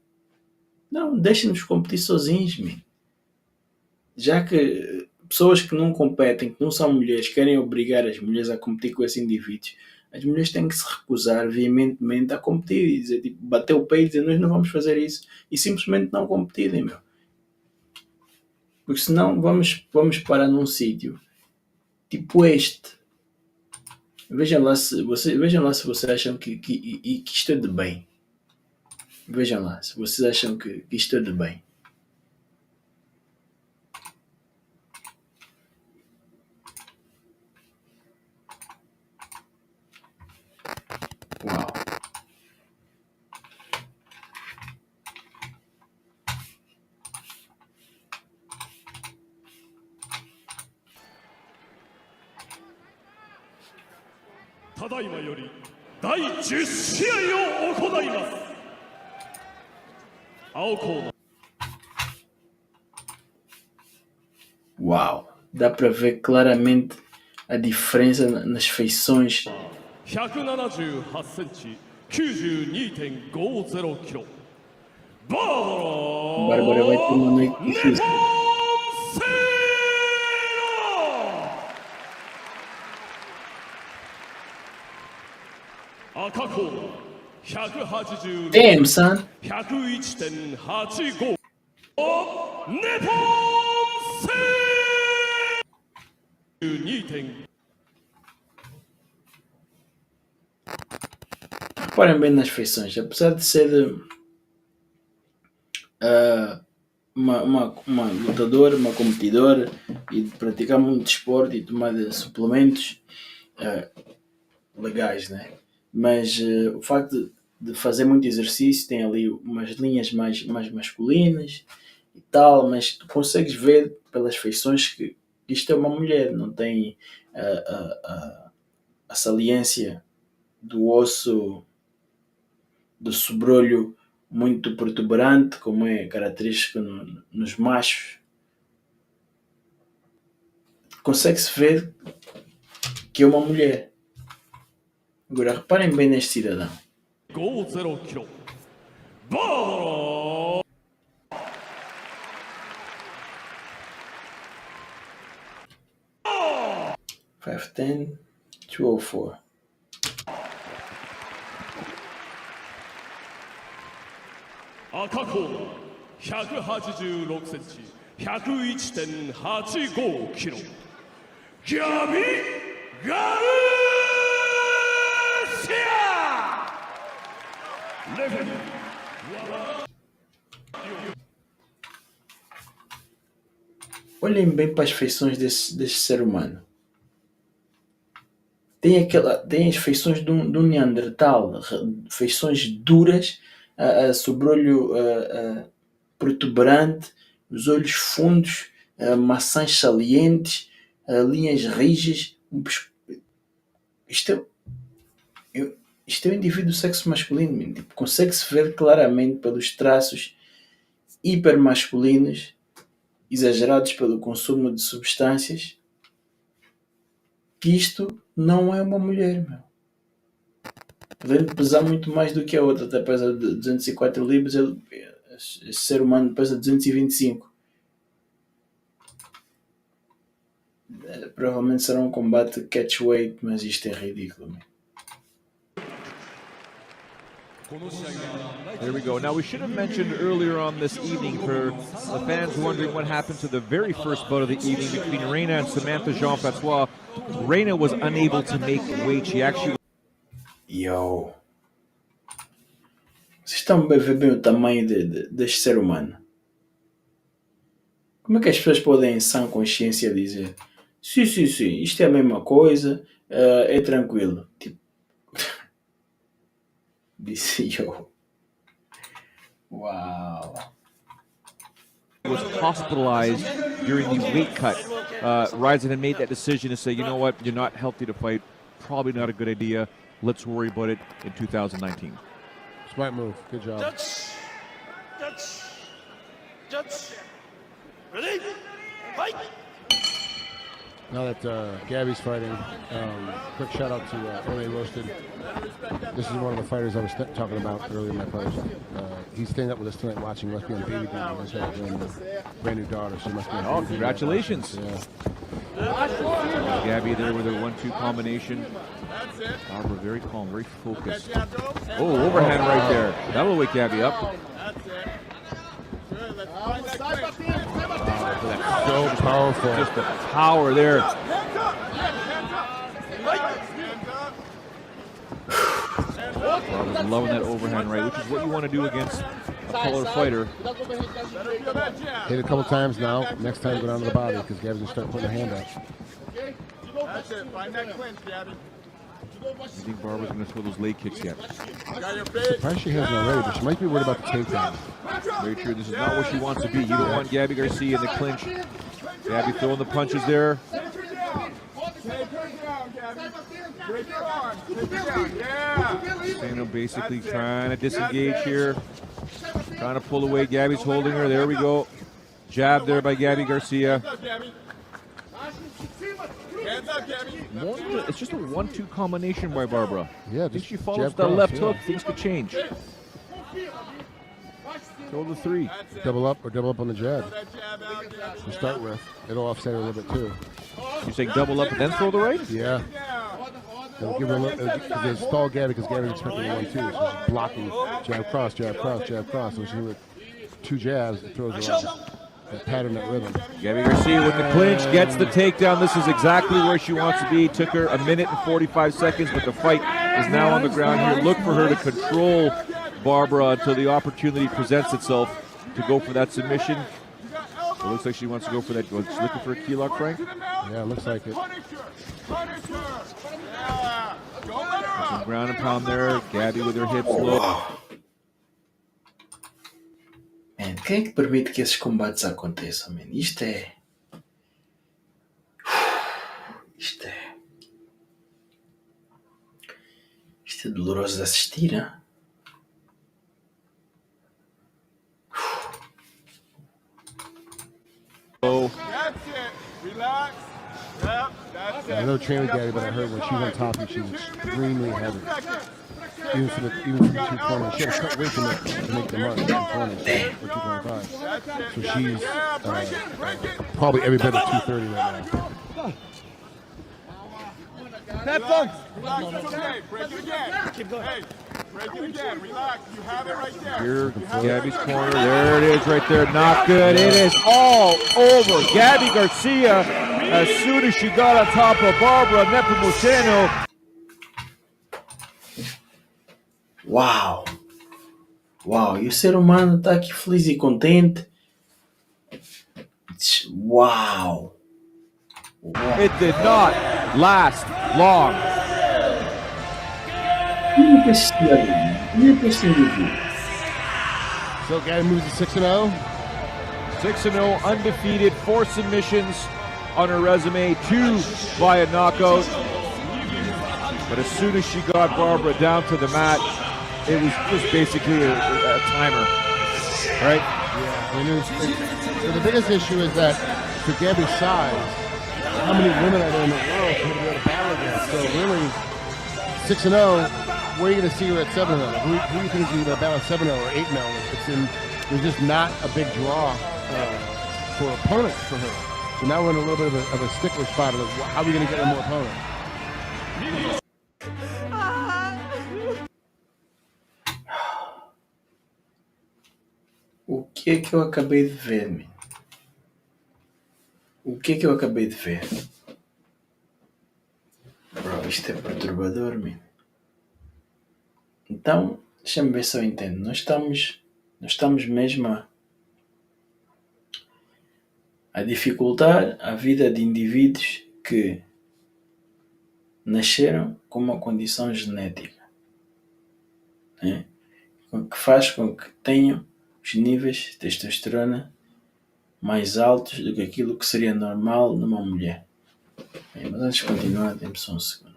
Não, deixem-nos competir sozinhos, man. Já que pessoas que não competem, que não são mulheres, querem obrigar as mulheres a competir com esses indivíduos, as mulheres têm que se recusar veementemente a competir e dizer, tipo, bater o peito e dizer, nós não vamos fazer isso. E simplesmente não competirem, meu. Porque senão vamos parar num sítio tipo este. Vejam lá se vocês acham que isto é de bem. Vejam lá se vocês acham que isto é de bem. Uau. Uau. Dá para ver claramente a diferença nas feições. 178センチ 92.50 キロ Bárbara vai ter uma noite difícil. Damn, son. 101.85 Reparem bem nas feições. Apesar de ser uma lutadora, uma competidora e de praticar muito desporto e tomar suplementos legais, né? Mas o facto de fazer muito exercício tem ali umas linhas mais masculinas e tal, mas tu consegues ver pelas feições que isto é uma mulher, não tem a saliência do osso do sobrolho muito protuberante, como é característico nos machos. Consegue-se ver que é uma mulher. Agora reparem bem neste cidadão. 50キロ 5'10", 204. 赤コーナー186センチ 101.85 キロギャビ・ガルシアレフェリー Olhem bem para as feições desse ser humano. Tem as feições de um Neandertal, feições duras, sobrolho protuberante, os olhos fundos, maçãs salientes, linhas rijas. Isto é um indivíduo do sexo masculino. Tipo, consegue-se ver claramente pelos traços hipermasculinos exagerados pelo consumo de substâncias que isto não é uma mulher, meu. Podendo pesar muito mais do que a outra, até pesa 204 libras, esse ser humano pesa 225. Provavelmente será um combate catch weight, mas isto é ridículo, meu. There we go. Now, we should have mentioned earlier on this evening, for the fans wondering what happened to the very first bout of the evening between Reina and Samantha Jean-Francois. Reina was unable to make weight. She actually... Yo. Vocês estão a ver bem o tamanho deste ser humano? Como é que as pessoas podem, em sã consciência, dizer sim, isto é a mesma coisa, é tranquilo. Tipo, disse eu. Wow. Was hospitalized during the weight cut. Ryzen had made that decision to say, you know what, you're not healthy to fight. Probably not a good idea. Let's worry about it in 2019. Smart move. Good job. Judge. Ready? Fight! Now that Gabby's fighting, quick shout out to Ole Roasted. This is one of the fighters I was talking about earlier in my post. He's staying up with us tonight watching. Must be on baby duty. He's got a brand new daughter, so he must be on baby duty. Congratulations. Yeah. Gabby there with her 1-2 combination. Barbara very calm, very focused. Oh, overhand right there. That'll wake Gabby up. So powerful. Just the power there. Barbara's loving that overhand right, which is what you want to do against a taller fighter. Hit a couple times now. Next time, go down to the body because Gabby's going to start putting her hand up. That's it. Find that clinch, Gabby. I think Barbara's going to throw those leg kicks yet. Surprised she hasn't already, but she might be worried about the takedown. Very true. This is not where she wants to be. You don't want Gabby Garcia in the clinch. Gabby throwing the punches there. Sano basically trying to disengage here. Trying to pull away. Gabby's holding her. There we go. Jab there by Gabby Garcia. It's just a 1-2 combination by Barbara. Yeah, I think just she follows jab that cross, left yeah. hook. Things could change. Throw the 3. Double up or double up on the jab. To start with, it'll offset her a little bit too. You're saying double up and then throw the right? Yeah. It'll give her a little, it'll stall Gabby because Gabby's expecting 1-2. So she's blocking jab cross, jab cross, jab cross. So she with 2 jabs, it throws her off. That pattern, that rhythm. Gabby Garcia with the clinch, gets the takedown. This is exactly where she wants to be. Took her 1 minute and 45 seconds, but the fight is now on the ground here. Look for her to control Barbara until the opportunity presents itself to go for that submission. So it looks like she wants to go for that. She's looking for a key lock, Frank? Yeah, it looks like it. Some ground and pound there. Gabby with her hips low. Man, quem é que permite que esses combates aconteçam, man? Isto é... Isto é doloroso de assistir, hein? Oh. That's it. Relax. Yep, that's I never trained with Gabby, but I heard when she was on top, she was extremely heavy. Even for the 220, she had to cut weight to make the mark. 220 or 225. So she's probably every bit of 230 right now. Relax, it's okay. Break it again. Keep going. Hey, break it again. Relax. You have it right there. Here, Gabby's corner. There it is right there. Not good. It is all over. Gabby Garcia, as soon as she got on top of Barbara Nepomuceno. Uau! Uau! E o ser humano está aqui feliz e contente. Uau! It did not last long. So Gabby moves to 6-0. 6-0, undefeated, 4 submissions on her resume, 2 via knockout. But as soon as she got Barbara down to the mat, it was basically a timer, right? Yeah. So the biggest issue is that for Gabby's size, how many women are there in the world who would be able to battle against? So really, 6-0, where are you going to see her at 7-0? Who do you think is going to battle 7-0 or 8-0? There's just not a big draw for opponents for her. So now we're in a little bit of a stickler spot of how are we going to get her more opponents? O que é que eu acabei de ver, man? O que é que eu acabei de ver? Bro, isto é perturbador, man. Então, deixa-me ver se eu entendo. Nós estamos mesmo a dificultar a vida de indivíduos que nasceram com uma condição genética. né? Que faz com que tenham os níveis de testosterona mais altos do que aquilo que seria normal numa mulher. Bem, mas antes de continuar, dê-me só um segundo.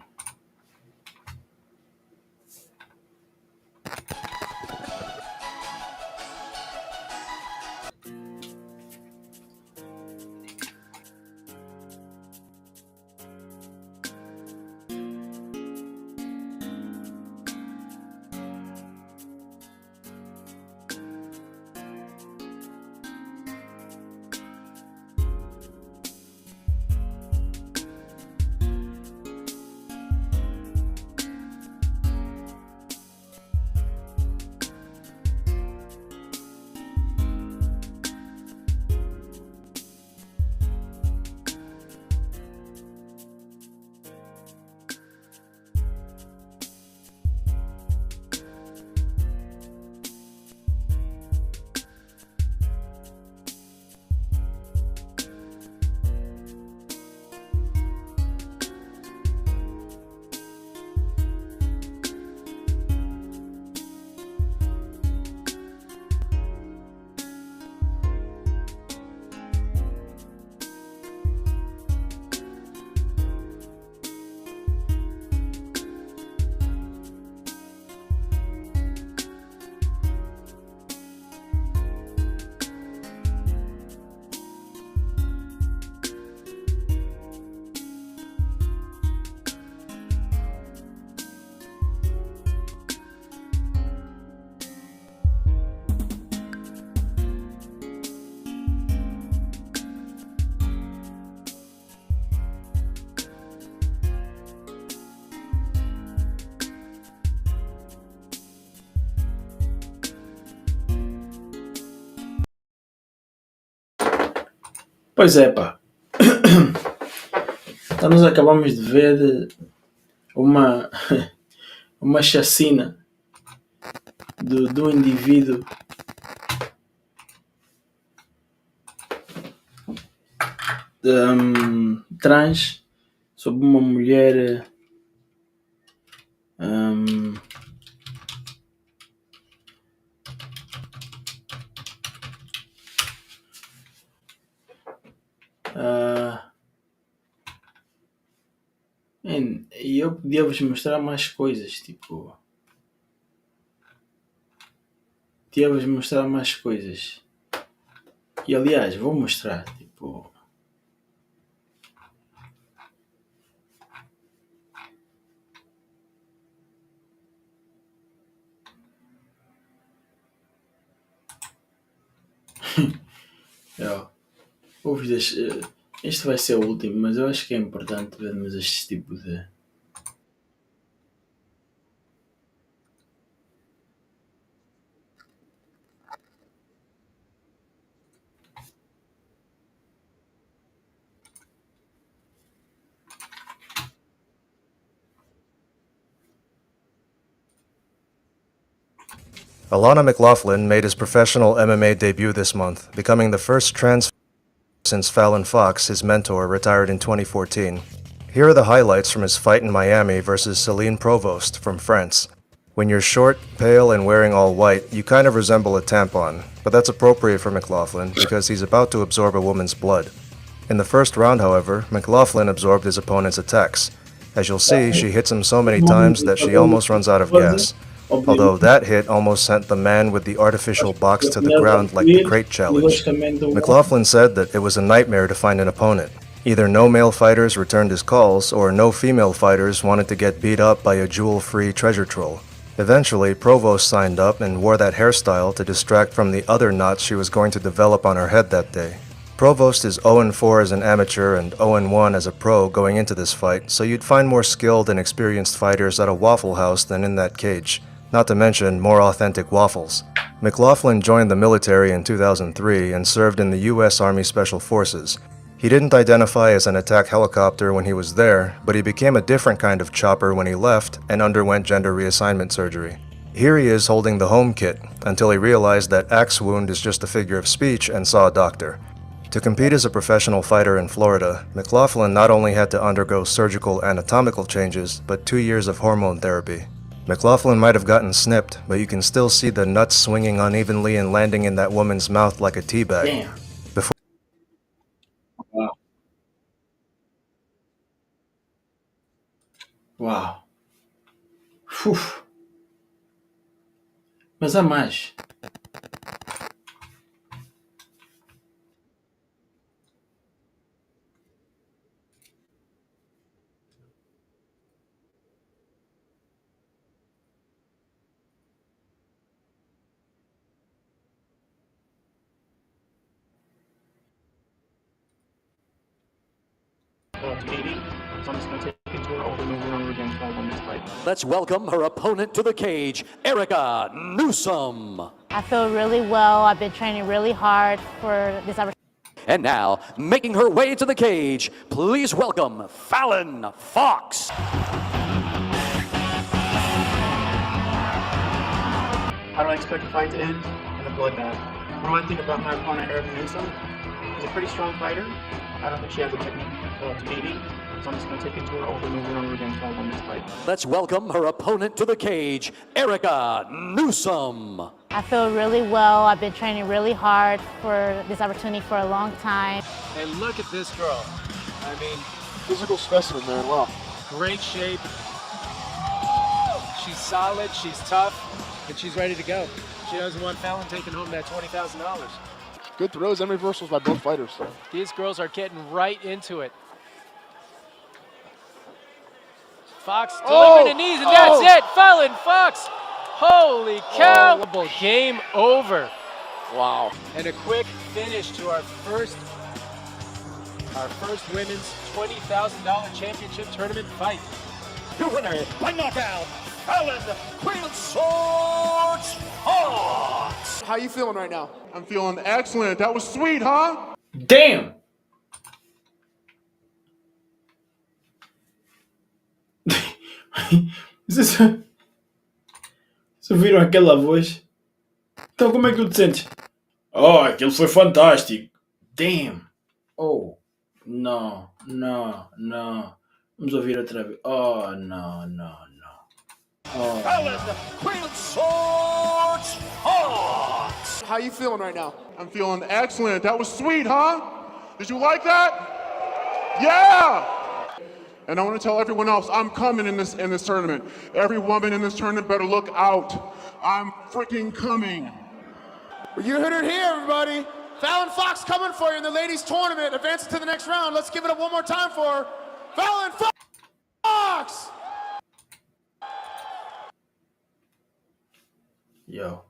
Pois é, pá. Então nós acabamos de ver uma, uma chacina do indivíduo trans sobre uma mulher e eu podia vos mostrar mais coisas, tipo, podia vos mostrar mais coisas, e aliás vou mostrar, tipo, vou-vos deixar. Este vai ser o último, mas eu acho que é importante vermos este tipo de. Alana McLaughlin made his professional MMA debut this month, becoming the first trans since Fallon Fox, his mentor, retired in 2014. Here are the highlights from his fight in Miami versus Céline Provost from France. When you're short, pale, and wearing all white, you kind of resemble a tampon, but that's appropriate for McLaughlin because he's about to absorb a woman's blood. In the first round, however, McLaughlin absorbed his opponent's attacks. As you'll see, she hits him so many times that she almost runs out of gas. Although that hit almost sent the man with the artificial box to the ground like the crate challenge. McLaughlin said that it was a nightmare to find an opponent. Either no male fighters returned his calls, or no female fighters wanted to get beat up by a jewel-free treasure troll. Eventually, Provost signed up and wore that hairstyle to distract from the other knots she was going to develop on her head that day. Provost is 0-4 as an amateur and 0-1 as a pro going into this fight, so you'd find more skilled and experienced fighters at a Waffle House than in that cage. Not to mention more authentic waffles. McLaughlin joined the military in 2003 and served in the U.S. Army Special Forces. He didn't identify as an attack helicopter when he was there, but he became a different kind of chopper when he left and underwent gender reassignment surgery. Here he is holding the home kit, until he realized that axe wound is just a figure of speech and saw a doctor. To compete as a professional fighter in Florida, McLaughlin not only had to undergo surgical anatomical changes, but 2 years of hormone therapy. McLaughlin might have gotten snipped, but you can still see the nuts swinging unevenly and landing in that woman's mouth like a teabag. Damn. Before Wow. Uau. Uf. Mas há mais. Let's welcome her opponent to the cage, Erica Newsom. I feel really well. I've been training really hard for this opportunity. And now, making her way to the cage, please welcome Fallon Fox. How do I expect the fight to end? In a bloodbath. What do I think about my opponent, Erica Newsom? She's a pretty strong fighter. I don't think she has a technique to beat me. So I'm just going to take it to her over and over and over again until I win this fight. Let's welcome her opponent to the cage, Erica Newsom. I feel really well. I've been training really hard for this opportunity for a long time. And look at this girl. I mean, Physical specimen, man. Wow. great shape. She's solid, she's tough, and she's ready to go. She doesn't want Fallon taking home that $20,000. Good throws and reversals by both fighters. So. These girls are getting right into it. Fox delivering the knees, and that's it. Fallon Fox. Holy cow. Game over. Wow. And a quick finish to our first women's $20,000 championship tournament fight. Your winner by knockout, Fallon Queen of Swords Fox. How you feeling right now? I'm feeling excellent. That was sweet, huh? Damn! Vocês ouviram aquela voz? Então como é que tu te sentes? Oh, aquilo foi fantástico. Damn. Oh. Não. Vamos ouvir outra vez. Oh, não. Oh, Fallon Queen of Swords Fox. How you feeling right now? I'm feeling excellent. That was sweet, huh? Did you like that? Yeah! And I want to tell everyone else, I'm coming in this tournament. Every woman in this tournament better look out. I'm freaking coming. You heard it here, everybody. Fallon Fox coming for you in the ladies' tournament. Advancing to the next round. Let's give it up one more time for Fallon Fox! Yo.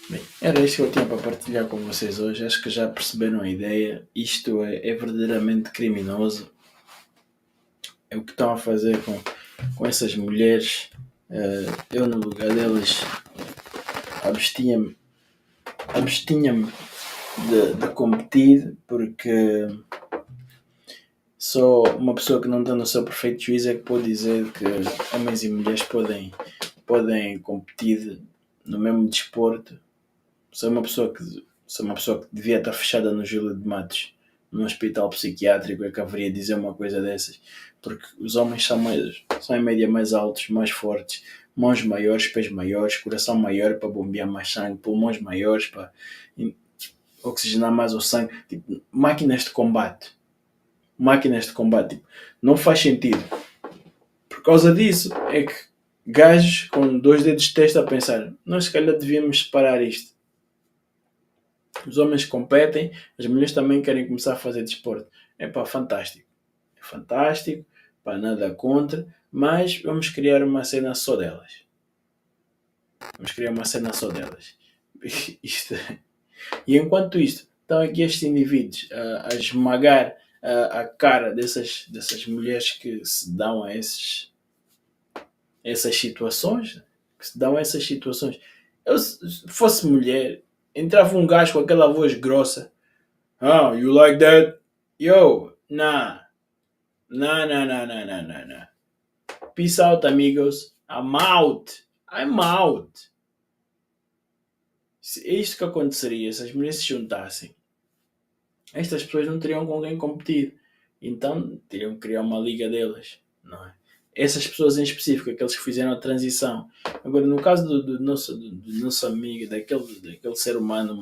Bem, era isto que eu tinha para partilhar com vocês hoje. Acho que já perceberam a ideia. Isto é verdadeiramente criminoso. É o que estão a fazer com essas mulheres. Eu, no lugar delas, abstinha-me de competir, porque só uma pessoa que não está no seu perfeito juízo é que pode dizer que homens e mulheres podem competir no mesmo desporto. Sou uma pessoa que devia estar fechada no Júlio de Matos, num hospital psiquiátrico, é que haveria dizer uma coisa dessas, porque os homens são em média mais altos, mais fortes, mãos maiores, pés maiores, coração maior para bombear mais sangue, pulmões maiores para oxigenar mais o sangue, tipo, máquinas de combate, tipo, não faz sentido. Por causa disso é que gajos com 2 dedos de testa a pensar, nós se calhar devíamos separar isto. Os homens competem, as mulheres também querem começar a fazer desporto. É pá, fantástico. É fantástico, pá, nada contra, mas vamos criar uma cena só delas. E enquanto isto, estão aqui estes indivíduos a esmagar a cara dessas mulheres que se dão a essas situações. Eu, se fosse mulher, entrava um gajo com aquela voz grossa. Oh, you like that? Yo, nah. Peace out, amigos. I'm out. Se é isto que aconteceria, se as mulheres se juntassem, estas pessoas não teriam com quem competir. Então, teriam que criar uma liga delas. não é? Essas pessoas em específico, aqueles que fizeram a transição. Agora, no caso do nosso amigo, daquele ser humano,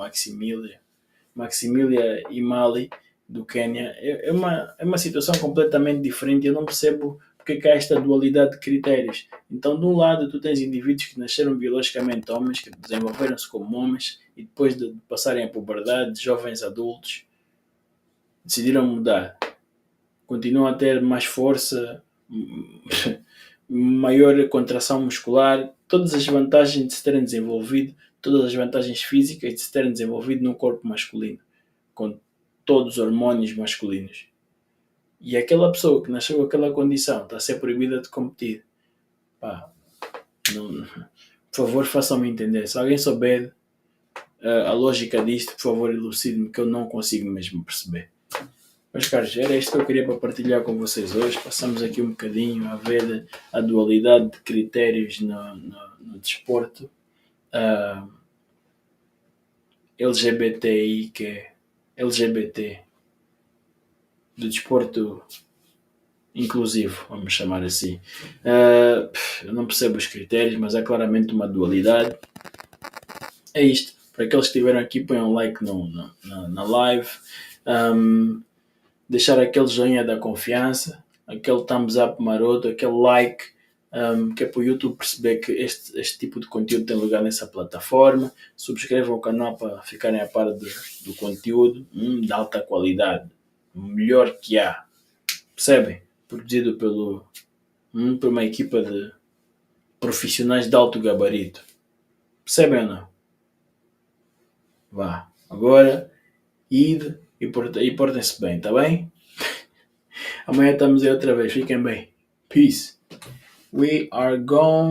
Maximilia Imali, do Quênia, é uma situação completamente diferente. Eu não percebo porque que há esta dualidade de critérios. Então, de um lado, tu tens indivíduos que nasceram biologicamente homens, que desenvolveram-se como homens, e depois de passarem a puberdade, jovens adultos, decidiram mudar. Continuam a ter mais força, maior contração muscular, todas as vantagens de se terem desenvolvido, todas as vantagens físicas de se terem desenvolvido num corpo masculino, com todos os hormônios masculinos. E aquela pessoa que nasceu com aquela condição está a ser proibida de competir. Pá, não, por favor, façam-me entender. Se alguém souber a lógica disto, por favor, elucide-me, que eu não consigo mesmo perceber. Mas, caros, era isto que eu queria para partilhar com vocês hoje. Passamos aqui um bocadinho a ver a dualidade de critérios no desporto. LGBTI, que é LGBT, do desporto inclusivo, vamos chamar assim. Eu não percebo os critérios, mas há claramente uma dualidade. É isto. Para aqueles que estiveram aqui, põem um like na live. Deixar aquele joinha da confiança, aquele thumbs up maroto, aquele like, que é para o YouTube perceber que este tipo de conteúdo tem lugar nessa plataforma. Subscrevam o canal para ficarem a par do conteúdo de alta qualidade, o melhor que há, percebem? Produzido por uma equipa de profissionais de alto gabarito, percebem ou não? Vá, agora ide e portem-se bem, tá bem? Amanhã estamos aí outra vez, fiquem bem. Peace. We are gone.